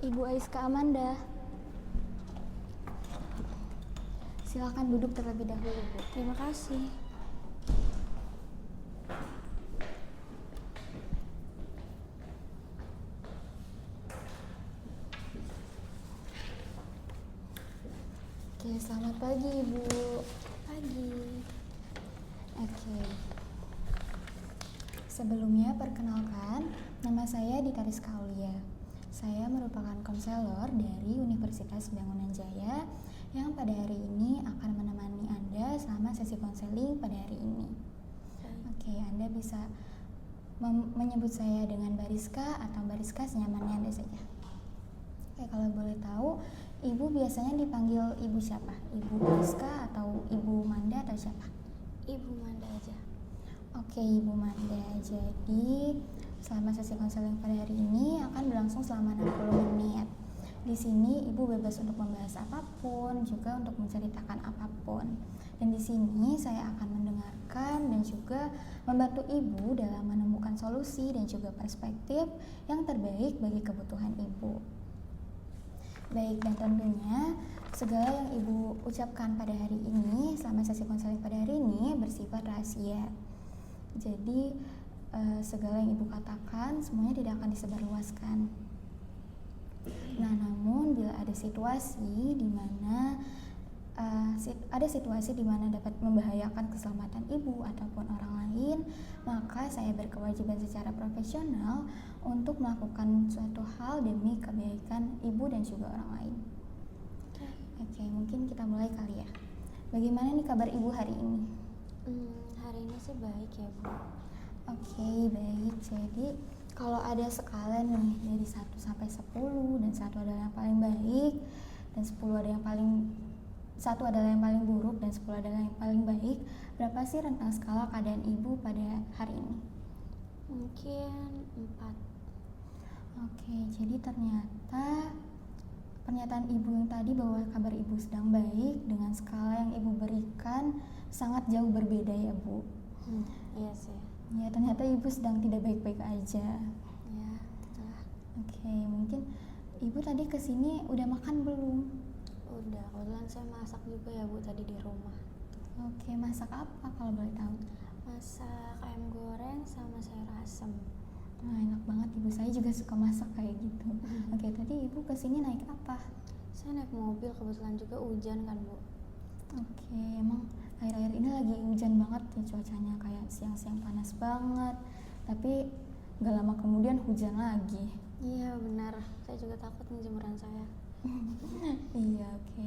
Ibu Aiska Amanda. Silakan duduk terlebih dahulu, Bu. Terima kasih. Oke, selamat pagi, Ibu. Pagi. Oke. Sebelumnya, perkenalkan, nama saya Dita Rizka Aulia. Saya merupakan konselor dari Universitas Bangunan Jaya yang pada hari ini akan menemani Anda selama sesi konseling pada hari ini. Oke, Anda bisa menyebut saya dengan Bariska atau Bariska senyamannya Anda saja. Oke, kalau boleh tahu, Ibu biasanya dipanggil Ibu siapa? Ibu Bariska atau Ibu Manda atau siapa? Ibu Manda aja. Oke, Ibu Manda. Jadi, selama sesi konseling pada hari ini akan berlangsung selama 60 menit. Di sini Ibu bebas untuk membahas apapun, juga untuk menceritakan apapun. Dan di sini saya akan mendengarkan dan juga membantu Ibu dalam menemukan solusi dan juga perspektif yang terbaik bagi kebutuhan Ibu. Baik, dan tentunya segala yang Ibu ucapkan pada hari ini selama sesi konseling pada hari ini bersifat rahasia. Jadi segala yang Ibu katakan semuanya tidak akan disebarluaskan. Nah, namun bila ada situasi di mana dapat membahayakan keselamatan Ibu ataupun orang lain, maka saya berkewajiban secara profesional untuk melakukan suatu hal demi kebaikan Ibu dan juga orang lain. Oke, mungkin kita mulai kali ya. Bagaimana nih kabar Ibu hari ini? Hari ini sih baik ya, Bu. Oke, baik. Jadi kalau ada skala nih dari 1 sampai 10 dan 1 adalah yang paling baik dan 1 adalah yang paling buruk dan 10 adalah yang paling baik, berapa sih rentang skala keadaan Ibu pada hari ini? Mungkin 4. Oke, jadi ternyata pernyataan Ibu yang tadi bahwa kabar Ibu sedang baik dengan skala yang Ibu berikan sangat jauh berbeda ya, Bu. Iya sih. Ya, ternyata Ibu sedang tidak baik-baik aja. Ya, gitulah. Oke, mungkin Ibu tadi kesini udah makan belum? Udah, kebetulan saya masak juga ya, Bu, tadi di rumah. Oke, masak apa kalau boleh tahu? Masak ayam goreng sama sayur asem. Wah, enak banget, Ibu saya juga suka masak kayak gitu. Oke, tadi Ibu kesini naik apa? Saya naik mobil, kebetulan juga hujan kan, Bu. Oke, emang akhir-akhir ini lagi hujan banget ya cuacanya, kayak siang-siang panas banget, tapi gak lama kemudian hujan lagi. Iya benar, saya juga takut nih jemuran saya. Iya, oke.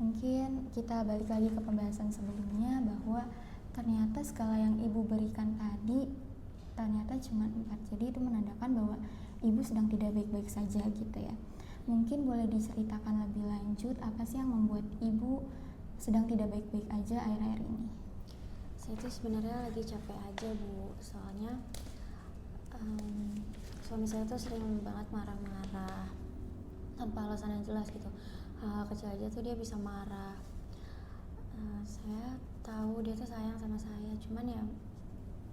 Mungkin kita balik lagi ke pembahasan sebelumnya bahwa ternyata skala yang Ibu berikan tadi ternyata cuma 4. Jadi itu menandakan bahwa Ibu sedang tidak baik-baik saja gitu ya. Mungkin boleh diceritakan lebih lanjut apa sih yang membuat Ibu sedang tidak baik-baik aja akhir-akhir ini? Saya tuh sebenarnya lagi capek aja, Bu. Soalnya suami saya tuh sering banget marah-marah tanpa alasan yang jelas gitu. Hal kecil aja tuh dia bisa marah. Saya tahu dia tuh sayang sama saya, cuman ya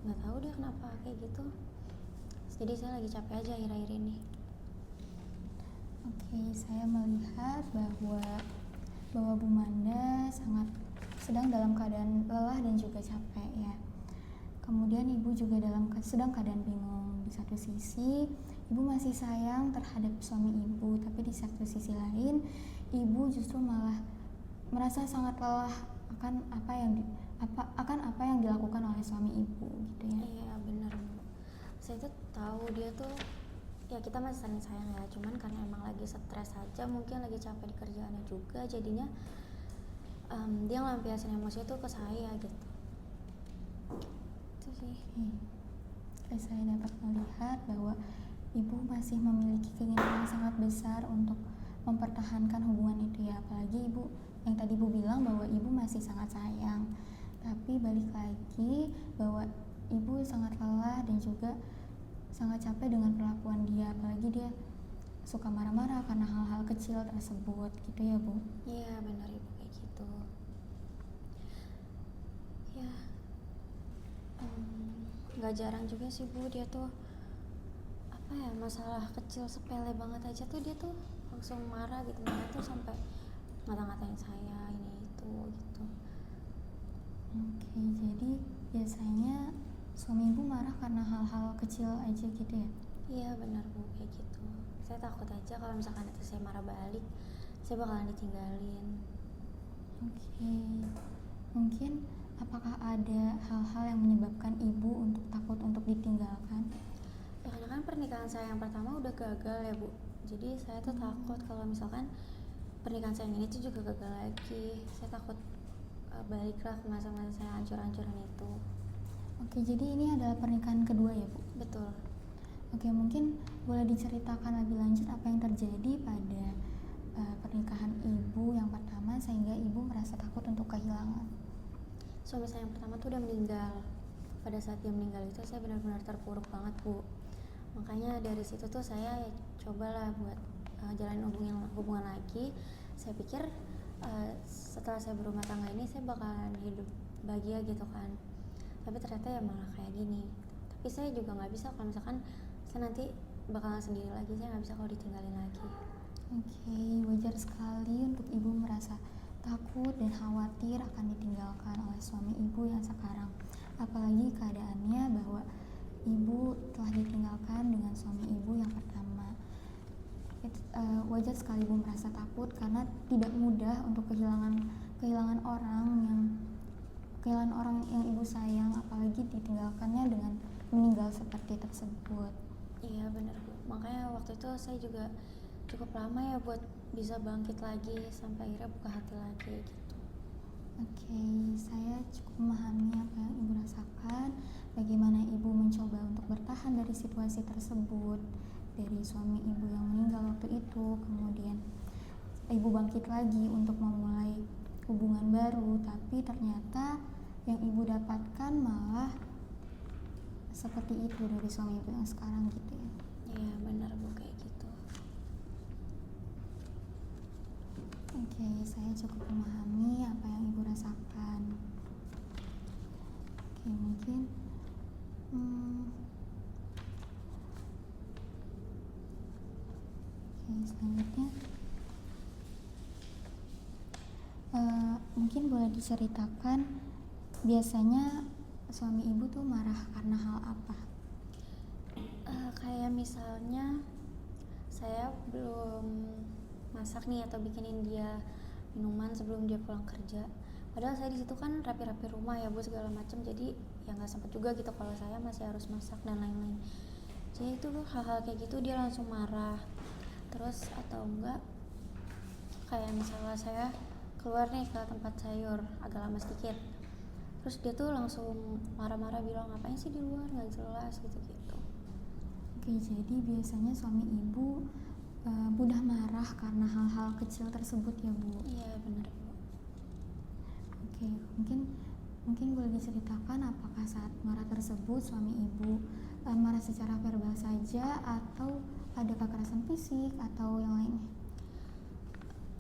nggak tahu dia kenapa kayak gitu. Jadi saya lagi capek aja akhir-akhir ini. Oke, saya melihat bahwa Bu Manda sedang dalam keadaan lelah dan juga capek ya. Kemudian Ibu juga sedang keadaan bingung. Di satu sisi Ibu masih sayang terhadap suami Ibu, tapi di satu sisi lain Ibu justru malah merasa sangat lelah akan apa yang dilakukan oleh suami Ibu gitu ya. Iya benar, Bu. Saya tuh tahu dia tuh ya kita masih saling sayang ya, cuman karena emang lagi stres aja, mungkin lagi capek di kerjaannya juga, jadinya dia ngelampiasin emosi itu ke saya gitu. Itu sih. Saya dapat melihat bahwa Ibu masih memiliki keinginan yang sangat besar untuk mempertahankan hubungan itu ya, apalagi Ibu yang tadi Ibu bilang bahwa Ibu masih sangat sayang, tapi balik lagi bahwa Ibu sangat lelah dan juga sangat capek dengan perlakuan dia, apalagi dia suka marah-marah karena hal-hal kecil tersebut gitu ya, Bu? Iya benar, Ibu, kayak gitu ya. Gak jarang juga sih, Bu, dia tuh apa ya, kayak masalah kecil sepele banget aja tuh dia tuh langsung marah gitu, marah tuh sampai ngata-ngatain saya ini itu gitu. Oke, jadi biasanya suami ibu marah karena hal-hal kecil aja gitu ya? Iya benar Bu, kayak gitu. Saya takut aja kalau misalkan itu saya marah balik, saya bakalan ditinggalin. Oke, mungkin apakah ada hal-hal yang menyebabkan ibu untuk takut untuk ditinggalkan? Ya karena kan pernikahan saya yang pertama udah gagal ya Bu, jadi saya tuh takut kalau misalkan pernikahan saya yang ini tuh juga gagal lagi. Saya takut baliklah ke masa-masa saya hancur-hancuran itu. Oke, jadi ini adalah pernikahan kedua ya Bu? Betul. Oke, mungkin boleh diceritakan lebih lanjut apa yang terjadi pada pernikahan ibu yang pertama sehingga ibu merasa takut untuk kehilangan. Suami saya yang pertama tuh udah meninggal. Pada saat dia meninggal itu saya benar-benar terpuruk banget Bu. Makanya dari situ tuh saya cobalah buat jalanin hubungan lagi. Saya pikir setelah saya berumah tangga ini saya bakalan hidup bahagia gitu kan, tapi ternyata ya malah kayak gini. Tapi saya juga nggak bisa kalau misalkan saya nanti bakalan sendiri lagi, saya nggak bisa kalau ditinggalin lagi. Oke, wajar sekali untuk ibu merasa takut dan khawatir akan ditinggalkan oleh suami ibu yang sekarang, apalagi keadaannya bahwa ibu telah ditinggalkan dengan suami ibu yang pertama. Wajar sekali ibu merasa takut karena tidak mudah untuk kehilangan orang yang ibu sayang, apalagi ditinggalkannya dengan meninggal seperti tersebut. Iya bener Bu, makanya waktu itu saya juga cukup lama ya buat bisa bangkit lagi sampai akhirnya buka hati lagi gitu. Oke, saya cukup memahami apa yang ibu rasakan, bagaimana ibu mencoba untuk bertahan dari situasi tersebut, dari suami ibu yang meninggal waktu itu, kemudian ibu bangkit lagi untuk memulai hubungan baru, tapi ternyata yang ibu dapatkan malah seperti itu dari suami ibu yang sekarang gitu ya. Iya benar Bu, kayak gitu. Oke, saya cukup memahami apa yang ibu rasakan. Oke, mungkin selanjutnya mungkin boleh diceritakan biasanya suami ibu tuh marah karena hal apa? Kayak misalnya saya belum masak nih atau bikinin dia minuman sebelum dia pulang kerja, padahal saya di situ kan rapi-rapi rumah ya Bu segala macam, jadi ya nggak sempat juga gitu kalau saya masih harus masak dan lain-lain. Jadi itu hal-hal kayak gitu dia langsung marah. Terus atau enggak kayak misalnya saya keluar nih ke tempat sayur agak lama sedikit, terus dia tuh langsung marah-marah bilang ngapain sih di luar nggak jelas gitu-gitu. Oke, jadi biasanya suami ibu mudah marah karena hal-hal kecil tersebut ya Bu? Iya benar Bu. Oke, mungkin boleh diceritakan apakah saat marah tersebut suami ibu marah secara verbal saja atau ada kekerasan fisik atau yang lainnya?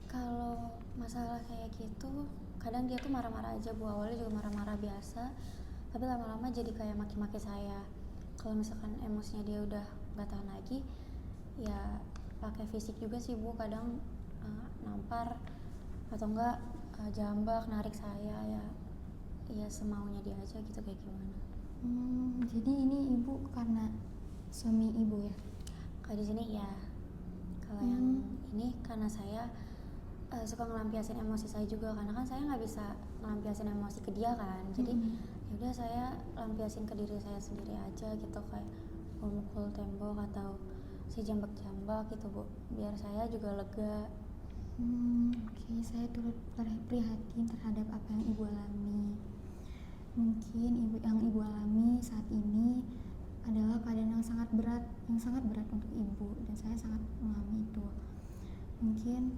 Kalau masalah kayak gitu kadang dia tuh marah-marah aja Bu, awalnya juga marah-marah biasa, tapi lama-lama jadi kayak maki-maki saya. Kalau misalkan emosinya dia udah gak tahan lagi ya pakai fisik juga sih Bu, kadang nampar atau enggak jambak, narik saya ya semaunya dia aja gitu kayak gimana. Jadi ini ibu karena suami ibu ya? Kalau di sini ya, kalau yang ini karena saya suka ngelampiasin emosi saya juga, karena kan saya nggak bisa ngelampiasin emosi ke dia kan, jadi yaudah saya lampiasin ke diri saya sendiri aja gitu, kayak mukul tembok atau saya jambak-jambak gitu Bu, biar saya juga lega. Oke, saya turut prihatin terhadap apa yang ibu alami. Mungkin yang ibu alami saat ini adalah keadaan yang sangat berat untuk ibu, dan saya sangat memahami itu. Mungkin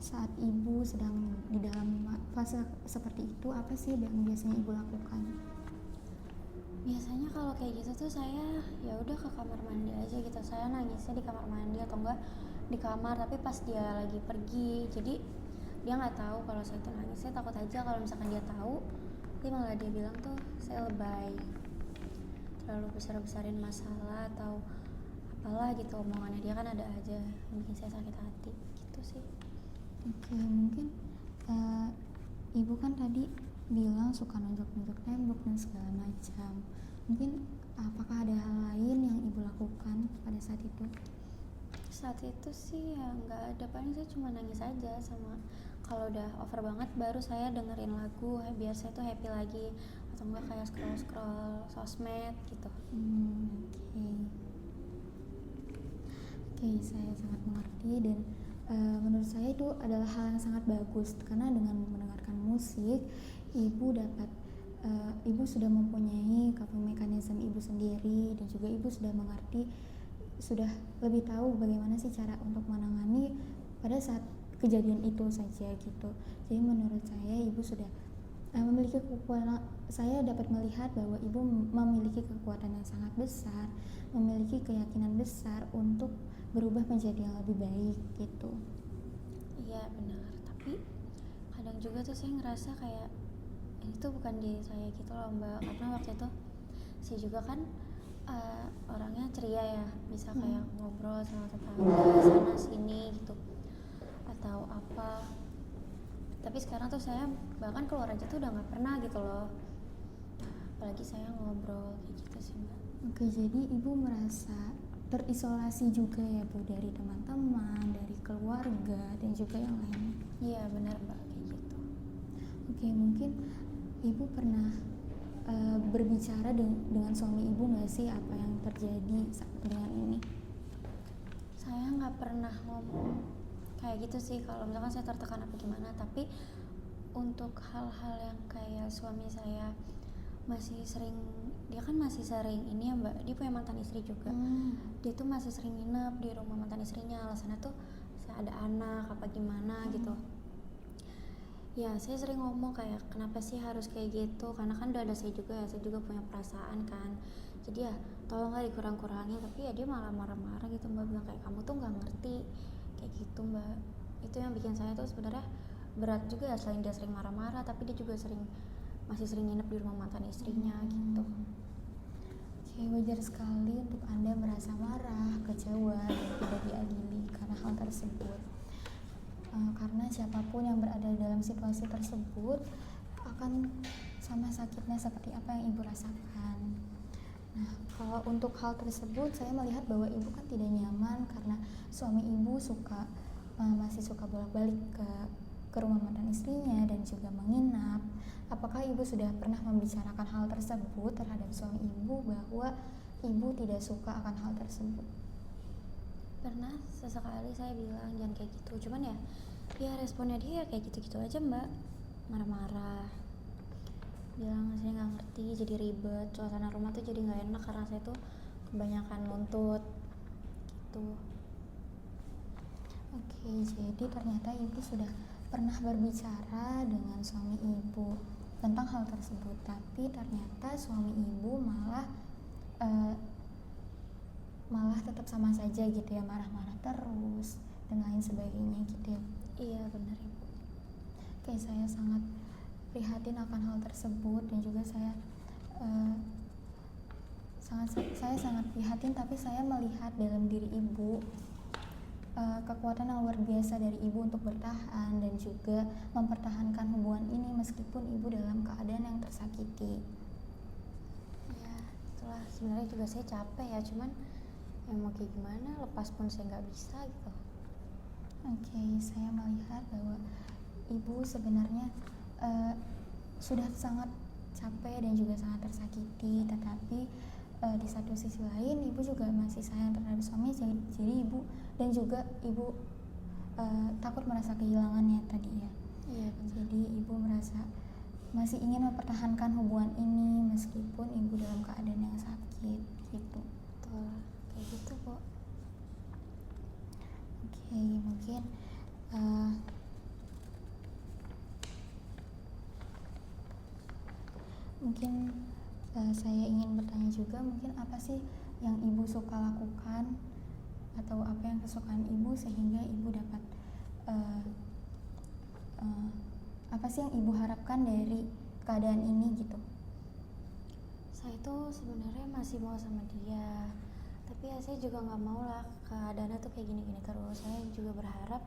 saat ibu sedang di dalam fase seperti itu, apa sih yang biasanya ibu lakukan? Biasanya kalau kayak gitu tuh saya ya udah ke kamar mandi aja gitu, saya nangisnya di kamar mandi atau enggak di kamar, tapi pas dia lagi pergi, jadi dia nggak tahu kalau saya tuh nangis. Saya takut aja kalau misalkan dia tahu, dia malah dia bilang tuh saya lebay. terlalu besar-besarin masalah atau apalah gitu. Omongannya dia kan ada aja yang bikin saya sakit hati gitu sih. Oke, mungkin ibu kan tadi bilang suka nunjuk-nunjuk tembok dan segala macam. Mungkin apakah ada hal lain yang ibu lakukan pada saat itu? Saat itu sih ya nggak ada, paling saya cuma nangis aja, sama kalau udah over banget baru saya dengerin lagu biar saya tuh happy lagi, atau enggak kayak scroll sosmed gitu. Oke. Oke, saya sangat mengerti dan menurut saya itu adalah hal yang sangat bagus karena dengan mendengarkan musik ibu sudah mempunyai coping mechanism ibu sendiri dan juga ibu sudah mengerti, sudah lebih tahu bagaimana sih cara untuk menangani pada saat kejadian itu saja gitu. Jadi menurut saya ibu sudah memiliki kekuatan. Saya dapat melihat bahwa ibu memiliki kekuatan yang sangat besar, memiliki keyakinan besar untuk berubah menjadi yang lebih baik gitu. Iya benar, tapi kadang juga tuh saya ngerasa kayak ini tuh bukan diri saya gitu loh Mbak, karena waktu itu saya juga kan orangnya ceria ya, bisa kayak ngobrol sama tetangga sana sini gitu atau apa. Tapi sekarang tuh saya bahkan keluar aja tuh udah nggak pernah gitu loh, apalagi saya ngobrol kayak gitu sih Mbak. Oke, jadi ibu merasa terisolasi juga ya Bu, dari teman-teman, dari keluarga dan juga yang lainnya. Iya benar Mbak, kayak gitu. Oke, mungkin ibu pernah berbicara dengan suami ibu nggak sih apa yang terjadi dengan ini? Saya nggak pernah ngomong kayak gitu sih kalau misalkan saya tertekan apa gimana, tapi untuk hal-hal yang kayak suami saya dia kan masih sering ini ya Mbak, dia punya mantan istri juga. Dia tuh masih sering nginep di rumah mantan istrinya, alasannya tuh saya ada anak apa gimana gitu. Ya saya sering ngomong kayak kenapa sih harus kayak gitu, karena kan udah ada saya juga ya, saya juga punya perasaan kan, jadi ya tolonglah dikurang-kurangin. Tapi ya dia malah marah-marah gitu Mbak, bilang kayak kamu tuh nggak ngerti kayak gitu Mbak. Itu yang bikin saya tuh sebenarnya berat juga ya, selain dia sering marah-marah tapi dia juga masih sering nginep di rumah mantan istrinya gitu. Oke, wajar sekali untuk Anda merasa marah, kecewa, dan tidak diadili karena hal tersebut. Karena siapapun yang berada dalam situasi tersebut akan sama sakitnya seperti apa yang ibu rasakan. Nah, kalau untuk hal tersebut saya melihat bahwa ibu kan tidak nyaman karena suami ibu masih suka bolak-balik ke rumah mantan istrinya dan juga menginap. Apakah ibu sudah pernah membicarakan hal tersebut terhadap suami ibu bahwa ibu tidak suka akan hal tersebut? Pernah sesekali saya bilang jangan kayak gitu, cuman ya responnya dia kayak gitu-gitu aja Mbak, marah-marah, bilang saya nggak ngerti, jadi ribet, suasana rumah tuh jadi nggak enak karena saya tuh kebanyakan nuntut gitu. Oke, jadi ternyata ibu sudah pernah berbicara dengan suami ibu tentang hal tersebut, tapi ternyata suami ibu malah tetap sama saja gitu ya, marah-marah terus dan lain sebagainya gitu ya. Iya benar Ibu. Oke, saya sangat prihatin akan hal tersebut dan juga saya sangat prihatin, tapi saya melihat dalam diri ibu kekuatan yang luar biasa dari ibu untuk bertahan dan juga mempertahankan hubungan ini meskipun ibu dalam keadaan yang tersakiti. Ya itulah, sebenarnya juga saya capek ya, cuman mau kayak gimana, lepas pun saya nggak bisa gitu. Oke, saya melihat bahwa ibu sebenarnya sudah sangat capek dan juga sangat tersakiti, tetapi di satu sisi lain ibu juga masih sayang terhadap suami, jadi ibu dan juga ibu takut merasa kehilangannya tadi ya. Iya benar. Jadi ibu merasa masih ingin mempertahankan hubungan ini meskipun ibu dalam keadaan yang sakit gitu. Betul, kayak gitu kok. Oke, mungkin saya ingin bertanya juga, mungkin apa sih yang ibu suka lakukan atau apa yang kesukaan ibu sehingga ibu dapat apa sih yang ibu harapkan dari keadaan ini gitu? Saya tuh sebenarnya masih mau sama dia, tapi ya saya juga nggak mau lah keadaannya tuh kayak gini-gini terus. Saya juga berharap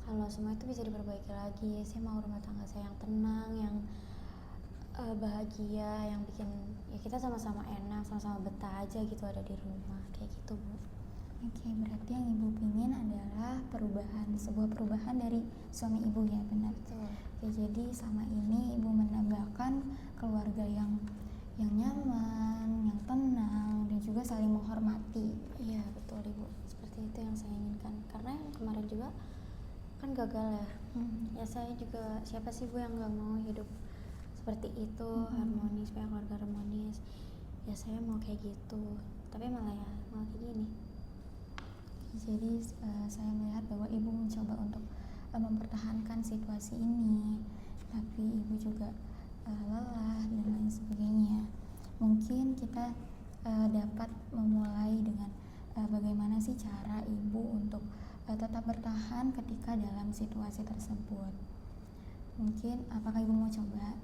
kalau semua itu bisa diperbaiki lagi. Saya mau rumah tangga saya yang tenang, yang bahagia, yang bikin ya kita sama-sama enak, sama-sama betah aja gitu ada di rumah kayak gitu, Bu. Oke, berarti yang ibu pingin adalah sebuah perubahan dari suami ibu ya, benar? Betul. Oke, jadi sama ini ibu menambahkan keluarga yang nyaman, yang tenang, dan juga saling menghormati. Iya betul Ibu, seperti itu yang saya inginkan. Karena yang kemarin juga kan gagal ya. Ya saya juga, siapa sih Bu yang nggak mau hidup seperti itu, harmonis, punya keluarga harmonis. Ya saya mau kayak gitu, tapi malah kayak gini. Jadi saya melihat bahwa ibu mencoba untuk mempertahankan situasi ini, tapi ibu juga lelah dan lain sebagainya. Mungkin kita dapat memulai dengan bagaimana sih cara ibu untuk tetap bertahan ketika dalam situasi tersebut. Mungkin apakah ibu mau coba?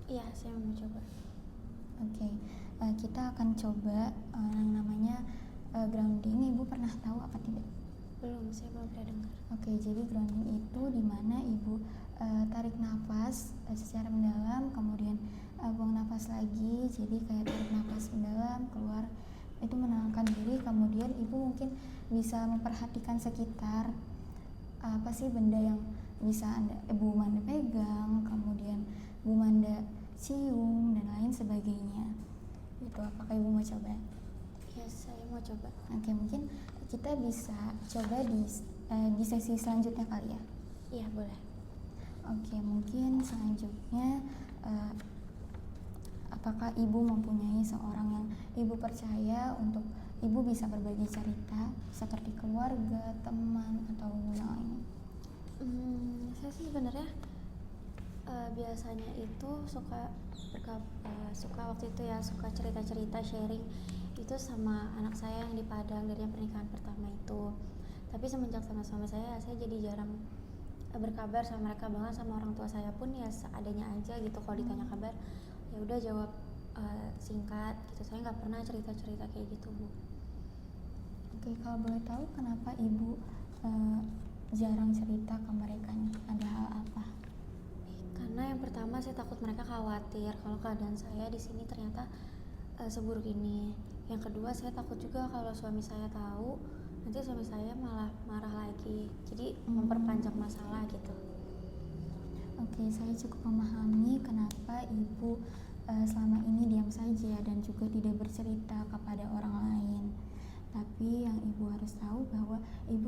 Iya, saya mau coba. Oke, kita akan coba yang namanya grounding. Ibu pernah tahu apa tidak? Belum, saya belum pernah dengar. Oke, jadi grounding itu dimana ibu tarik nafas secara mendalam, kemudian buang nafas lagi. Jadi kayak tarik nafas mendalam, keluar, itu menenangkan diri. Kemudian ibu mungkin bisa memperhatikan sekitar, apa sih benda yang bisa Bu Manda pegang, kemudian Bu Manda cium dan lain sebagainya. Itu apakah ibu mau coba? Ya, saya mau coba. Oke, mungkin kita bisa coba di sesi selanjutnya kali ya. Iya, boleh. Oke, mungkin selanjutnya apakah ibu mempunyai seorang yang ibu percaya untuk ibu bisa berbagi cerita seperti keluarga, teman, atau yang lain? Saya sih sebenarnya biasanya itu suka waktu itu ya, suka cerita-cerita sharing itu sama anak saya yang di Padang dari yang pernikahan pertama itu. Tapi semenjak sama suami saya jadi jarang berkabar sama mereka, banget sama orang tua saya pun ya seadanya aja gitu. Kalau ditanya kabar ya udah jawab singkat gitu. Saya nggak pernah cerita-cerita kayak gitu, Bu. Oke, kalau boleh tahu kenapa ibu jarang cerita ke mereka nih? Ada hal apa? Karena yang pertama saya takut mereka khawatir kalau keadaan saya di sini ternyata seburuk ini. Yang kedua saya takut juga kalau suami saya tahu nanti suami saya malah marah lagi. Jadi memperpanjang masalah gitu. Oke, saya cukup memahami kenapa ibu selama ini diam saja dan juga tidak bercerita kepada orang lain. Tapi yang ibu harus tahu bahwa ibu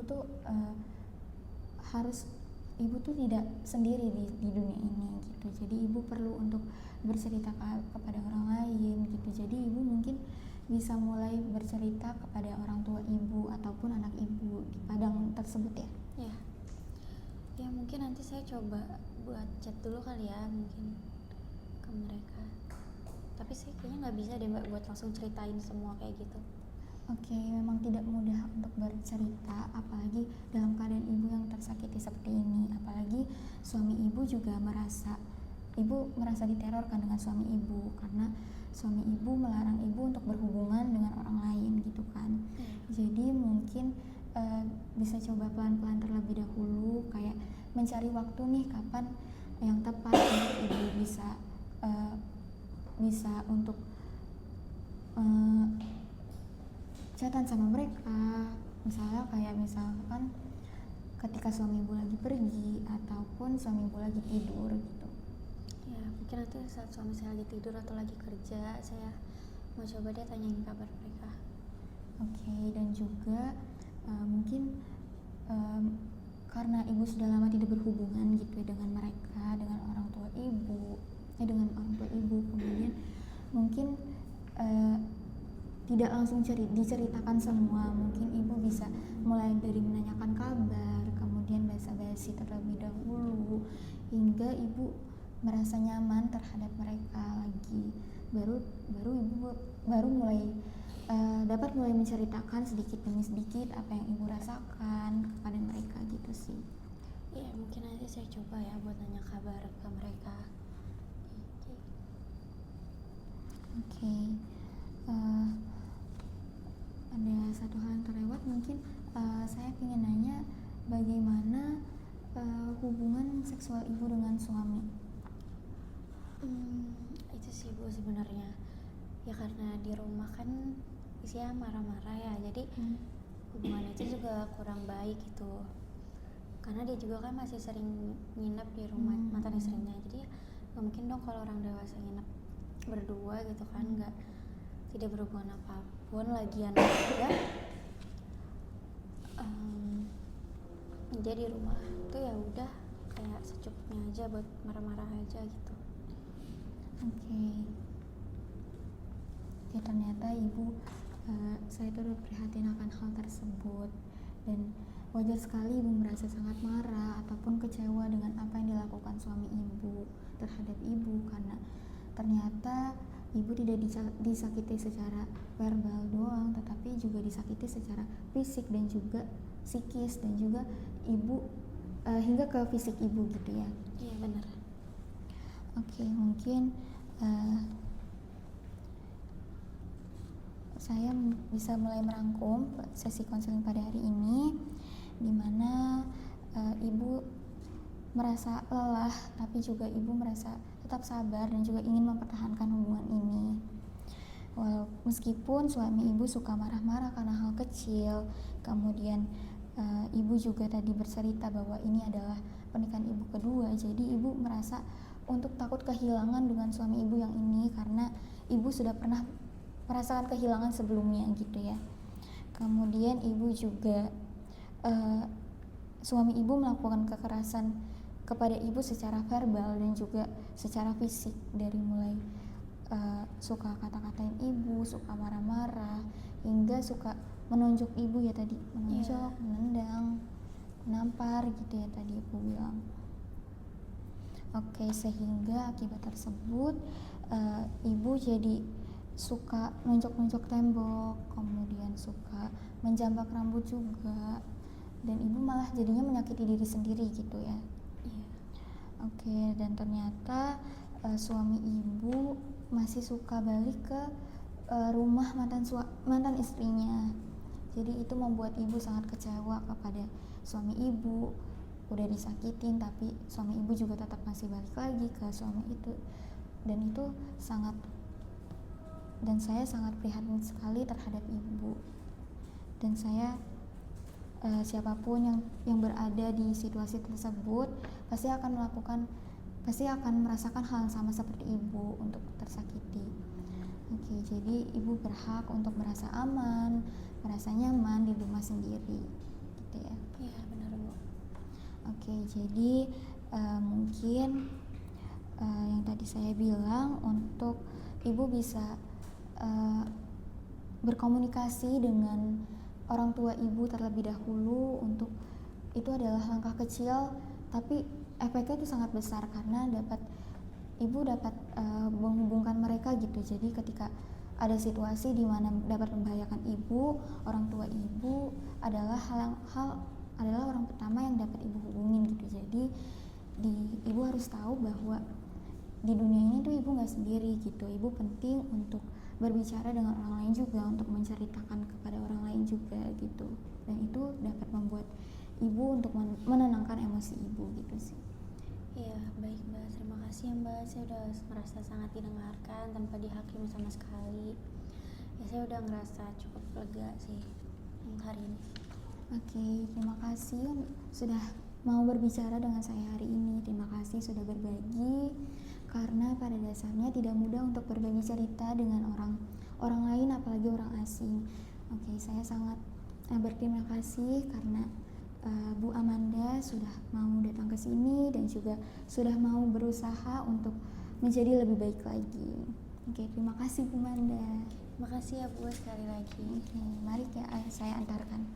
tuh tidak sendiri di dunia ini gitu. Jadi ibu perlu untuk bercerita kepada orang lain gitu. Jadi ibu mungkin bisa mulai bercerita kepada orang tua ibu ataupun anak ibu di Padang tersebut ya. Ya mungkin nanti saya coba buat chat dulu kali ya, mungkin ke mereka. Tapi saya kayaknya nggak bisa deh Mbak buat langsung ceritain semua kayak gitu. Oke, memang tidak mudah untuk bercerita, apalagi dalam keadaan ibu yang tersakiti seperti ini. Apalagi suami ibu juga merasa diterorkan dengan suami ibu, karena suami ibu melarang ibu untuk berhubungan dengan orang lain gitu kan. Jadi mungkin bisa coba pelan-pelan terlebih dahulu, kayak mencari waktu nih kapan yang tepat untuk ibu bisa untuk chatan sama mereka, misalkan ketika suami ibu lagi pergi ataupun suami ibu lagi tidur gitu. Ya mungkin nanti saat suami saya lagi tidur atau lagi kerja, saya mau coba deh tanyain kabar mereka. Oke, dan juga mungkin karena ibu sudah lama tidak berhubungan gitu dengan mereka, dengan orang tua ibu, kemudian mungkin tidak langsung diceritakan semua. Mungkin ibu bisa mulai dari menanyakan kabar, kemudian basa-basi terlebih dahulu hingga ibu merasa nyaman terhadap mereka lagi. Baru ibu dapat mulai menceritakan sedikit demi sedikit apa yang ibu rasakan kepada mereka gitu sih. Iya, mungkin nanti saya coba ya buat nanya kabar ke mereka. Oke. Eh, ada satu hal yang terlewat mungkin, saya ingin nanya bagaimana hubungan seksual ibu dengan suami. Itu sih Bu sebenarnya ya, karena di rumah kan isinya marah-marah ya, jadi hubungan itu juga kurang baik gitu, karena dia juga kan masih sering nginep di rumah mantan istrinya, jadi nggak mungkin dong kalau orang dewasa nginep berdua gitu kan, nggak tidak berhubungan apapun. Lagian juga dia di rumah tuh ya udah kayak secukupnya aja buat marah-marah aja gitu. Oke. Ya ternyata ibu, saya turut prihatin akan hal tersebut, dan wajar sekali ibu merasa sangat marah ataupun kecewa dengan apa yang dilakukan suami ibu terhadap ibu, karena ternyata ibu tidak disakiti secara verbal doang, tetapi juga disakiti secara fisik dan juga psikis, dan juga ibu hingga ke fisik ibu gitu ya. Iya benar. Oke, mungkin saya bisa mulai merangkum sesi konseling pada hari ini, di mana ibu merasa lelah, tapi juga ibu merasa tetap sabar dan juga ingin mempertahankan hubungan ini. Meskipun suami ibu suka marah-marah karena hal kecil, kemudian ibu juga tadi bercerita bahwa ini adalah pernikahan ibu kedua, jadi ibu merasa untuk takut kehilangan dengan suami ibu yang ini, karena ibu sudah pernah merasakan kehilangan sebelumnya gitu ya. Kemudian ibu juga suami ibu melakukan kekerasan kepada ibu secara verbal dan juga secara fisik, dari mulai suka kata-katain ibu, suka marah-marah, hingga suka menunjuk ibu ya tadi, menunjuk, menendang, menampar gitu ya tadi ibu bilang. Oke, sehingga akibat tersebut ibu jadi suka nunjuk-nunjuk tembok, kemudian suka menjambak rambut juga, dan ibu malah jadinya menyakiti diri sendiri gitu ya. Oke, dan ternyata suami ibu masih suka balik ke rumah mantan istrinya. Jadi itu membuat ibu sangat kecewa kepada suami ibu. Udah disakitin tapi suami ibu juga tetap masih balik lagi ke suami itu, dan itu saya sangat prihatin sekali terhadap ibu. Dan saya siapapun yang berada di situasi tersebut pasti akan merasakan hal yang sama seperti ibu, untuk tersakiti. Oke, jadi ibu berhak untuk merasa aman, merasa nyaman di rumah sendiri gitu ya. Iya benar Bu. Oke, jadi mungkin yang tadi saya bilang, untuk ibu bisa berkomunikasi dengan orang tua ibu terlebih dahulu. Untuk itu adalah langkah kecil tapi efeknya itu sangat besar, karena ibu dapat menghubungkan mereka gitu. Jadi ketika ada situasi di mana dapat membahayakan ibu, orang tua ibu adalah orang pertama yang dapat ibu hubungin gitu. Jadi ibu harus tahu bahwa di dunia ini tuh ibu nggak sendiri gitu. Ibu penting untuk berbicara dengan orang lain juga, untuk menceritakan kepada orang lain juga gitu, dan itu dapat membuat ibu untuk menenangkan emosi ibu gitu sih. Iya baik Mbak, terima kasih ya Mbak, saya udah merasa sangat didengarkan tanpa dihakimi sama sekali ya. Saya udah ngerasa cukup lega sih hari ini. Oke, terima kasih sudah mau berbicara dengan saya hari ini. Terima kasih sudah berbagi, karena pada dasarnya tidak mudah untuk berbagi cerita dengan orang lain, apalagi orang asing. Oke, saya sangat berterima kasih karena Bu Amanda sudah mau datang ke sini dan juga sudah mau berusaha untuk menjadi lebih baik lagi. Oke, terima kasih Bu Amanda. Terima kasih ya Bu sekali lagi. Oke, mari saya antarkan.